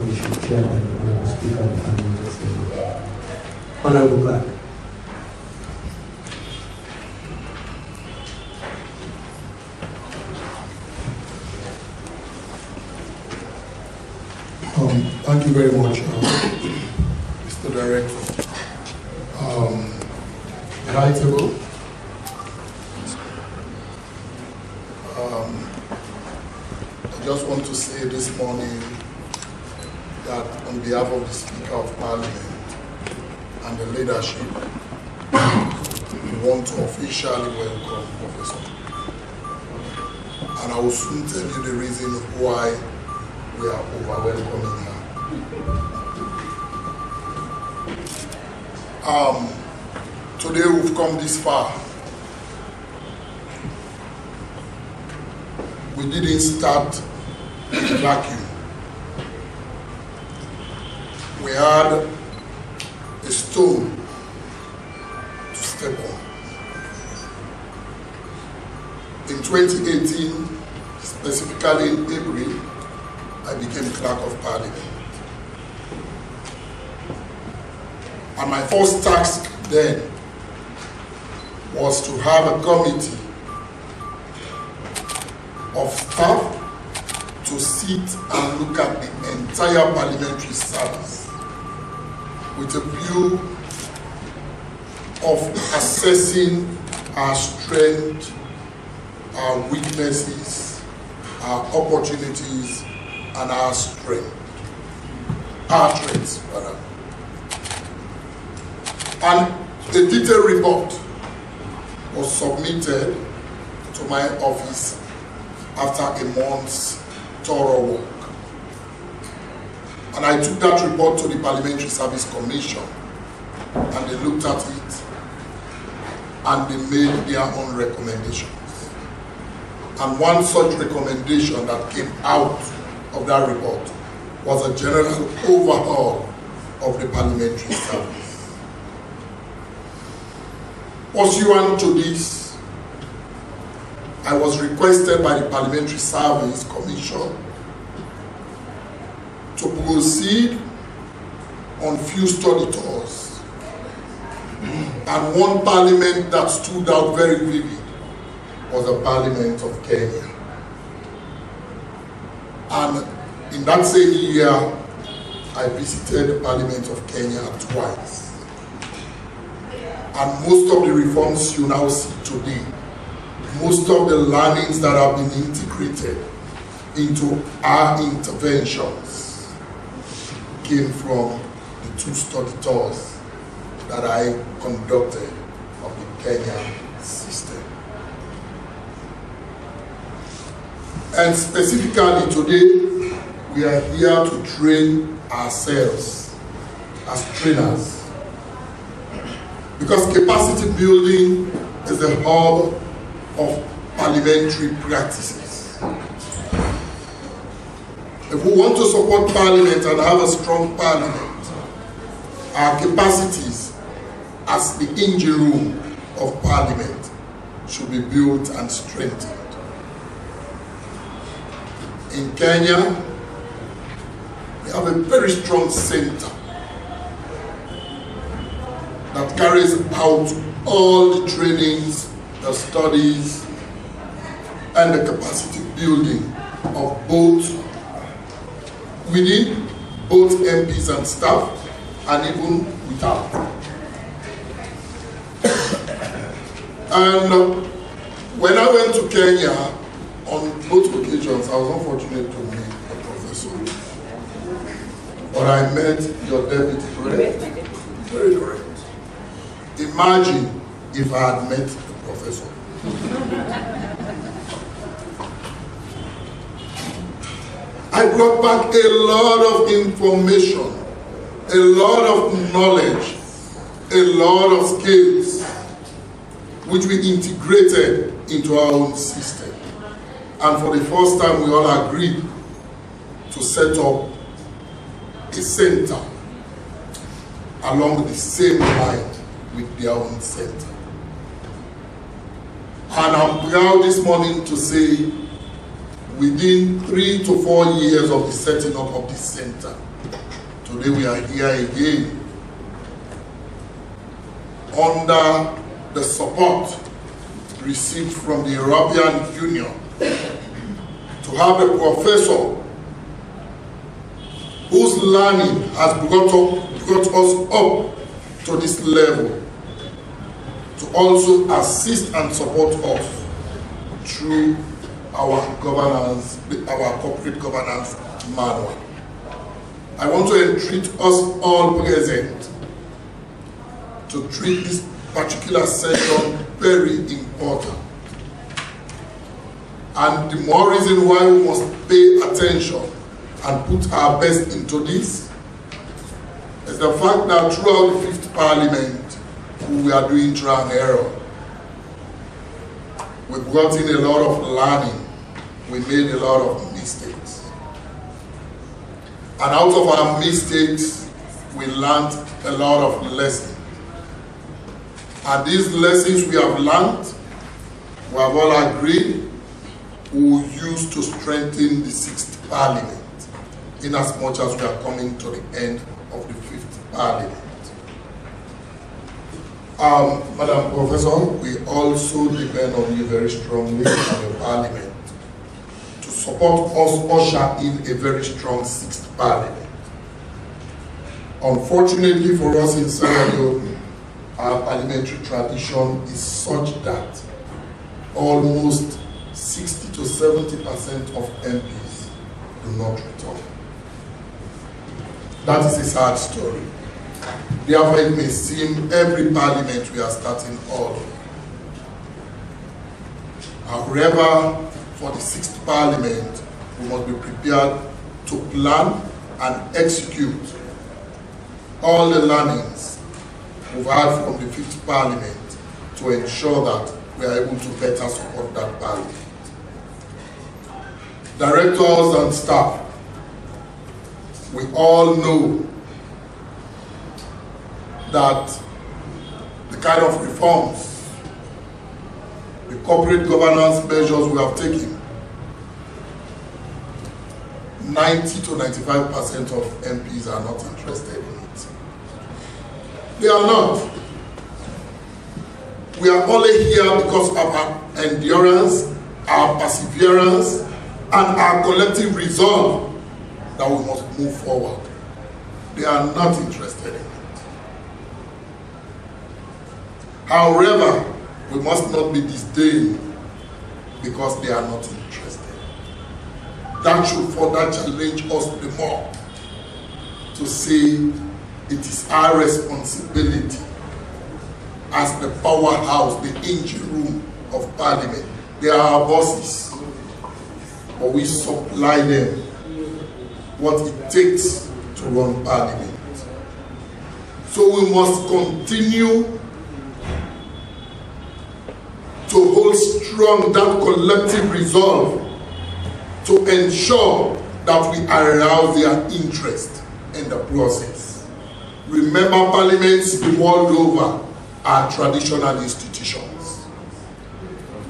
Chairman, Honorable Speaker of the Parliamentary Assembly. Honorable Clerk. Thank you very much, Mr. Director. Delightable. I just want to say this morning that on behalf of the Speaker of Parliament and the leadership, we want to officially welcome Professor. And I will soon tell you the reason why we are over-welcoming her. Today we've come this far. We didn't start in a vacuum. We had a stone to step on. In 2018, specifically in April, I became Clerk of Parliament. And my first task then was to have a committee of staff to sit and look at the entire parliamentary service with a view of assessing our strength, our weaknesses, our opportunities, and our strength, our traits, rather. And a detailed report was submitted to my office after a month's thorough work. And I took that report to the Parliamentary Service Commission, and they looked at it, and they made their own recommendations. And one such recommendation that came out of that report was a general overhaul of the parliamentary service. Pursuant to this, I was requested by the Parliamentary Service Commission to proceed on few study tours. And one parliament that stood out very vivid was the Parliament of Kenya. And in that same year, I visited the Parliament of Kenya twice. And most of the reforms you now see today, most of the learnings that have been integrated into our interventions came from the two study tours that I conducted of the Kenya system. And specifically today, we are here to train ourselves as trainers. Because capacity building is the hub of parliamentary practices. If we want to support Parliament and have a strong Parliament, our capacities as the engine room of Parliament should be built and strengthened. In Kenya, we have a very strong center that carries out all the trainings, the studies, and the capacity building of both within both MPs and staff, and even without. And when I went to Kenya, on both occasions, I was unfortunate to meet a professor. But I met your deputy, correct? Very correct. Imagine if I had met the professor. I brought back a lot of information, a lot of knowledge, a lot of skills, which we integrated into our own system. And for the first time, we all agreed to set up a center along the same line with their own center. And I'm proud this morning to say within 3 to 4 years of the setting up of this center. Today we are here again under the support received from the European Union to have a professor whose learning has brought us up to this level to also assist and support us through our governance, our corporate governance manual. I want to entreat us all present to treat this particular session very important. And the more reason why we must pay attention and put our best into this is the fact that throughout the 5th Parliament, we are doing trial and error. We brought in a lot of learning. We made a lot of mistakes. And out of our mistakes, we learned a lot of lessons. And these lessons we have learned, we have all agreed, we will use to strengthen the 6th Parliament, in as much as we are coming to the end of the 5th Parliament. Madam Professor, we also depend on you very strongly and your Parliament to support us usher in a very strong 6th Parliament. Unfortunately for us in Sierra Leone, our parliamentary tradition is such that almost 60 to 70% of MPs do not return. That is a sad story. Therefore, it may seem every parliament we are starting all. However, for the 6th Parliament, we must be prepared to plan and execute all the learnings we've had from the 5th Parliament to ensure that we are able to better support that Parliament. Directors and staff, we all know that the kind of reforms, the corporate governance measures we have taken, 90 to 95% of MPs are not interested in it. They are not. We are only here because of our endurance, our perseverance, and our collective resolve that we must move forward. They are not interested in it. However, we must not be disdained because they are not interested. That should further challenge us the more to say it is our responsibility as the powerhouse, the engine room of Parliament. They are our bosses, but we supply them what it takes to run Parliament. So we must continue to hold strong that collective resolve to ensure that we arouse their interest in the process. Remember, parliaments the world over are traditional institutions.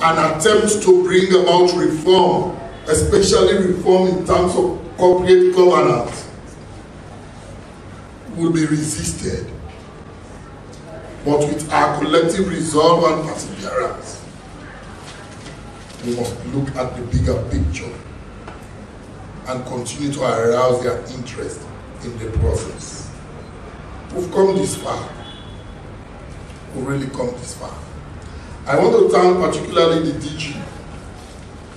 An attempt to bring about reform, especially reform in terms of corporate governance, will be resisted. But with our collective resolve and perseverance, we must look at the bigger picture and continue to arouse their interest in the process. We've come this far. We've really come this far. I want to thank particularly the DG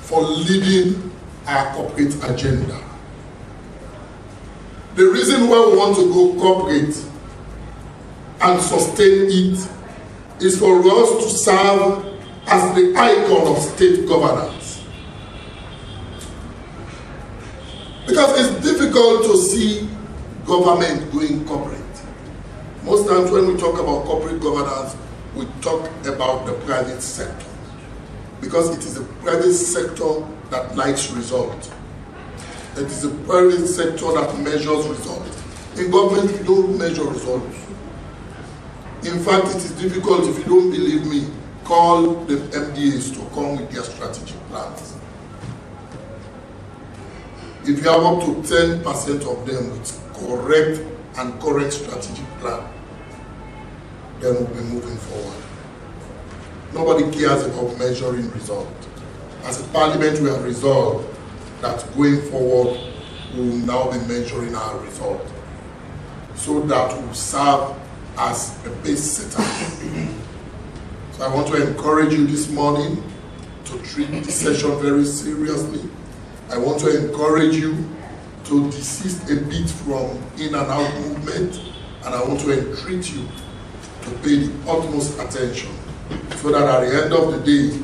for leading our corporate agenda. The reason why we want to go corporate and sustain it is for us to serve as the icon of state governance. Because it's difficult to see government going corporate. Most times when we talk about corporate governance, we talk about the private sector. Because it is the private sector that likes results. It is the private sector that measures results. In government, we don't measure results. In fact, it is difficult. If you don't believe me, call the MDAs to come with their strategic plans. If you have up to 10% of them with correct and current strategic plan, then we'll be moving forward. Nobody cares about measuring results. As a parliament, we have resolved that going forward, we will now be measuring our result, so that will serve as a base setter. So I want to encourage you this morning to treat this session very seriously. I want to encourage you to desist a bit from in and out movement, and I want to entreat you to pay the utmost attention, so that at the end of the day,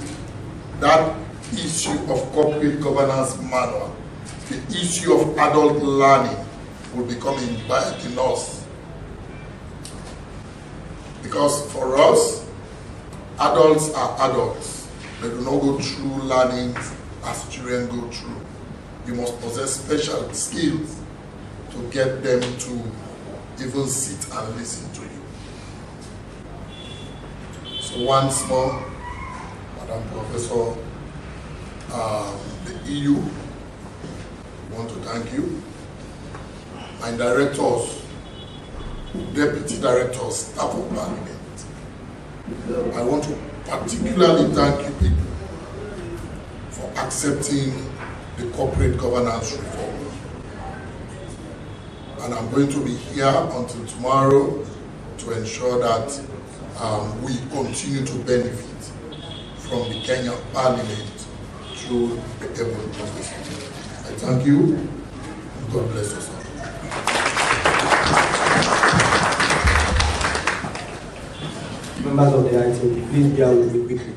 that issue of corporate governance manual, the issue of adult learning will become imbibed in us. Because for us, adults are adults. They do not go through learning as children go through. You must possess special skills to get them to even sit and listen to you. So once more, Madam Professor, the EU, I want to thank you. My directors, deputy directors, staff of Parliament, I want to particularly thank you people for accepting the corporate governance reform. And I'm going to be here until tomorrow to ensure that we continue to benefit from the Kenyan Parliament through the able process. I thank you. God bless us all. Members of the IT, please bear with me quickly.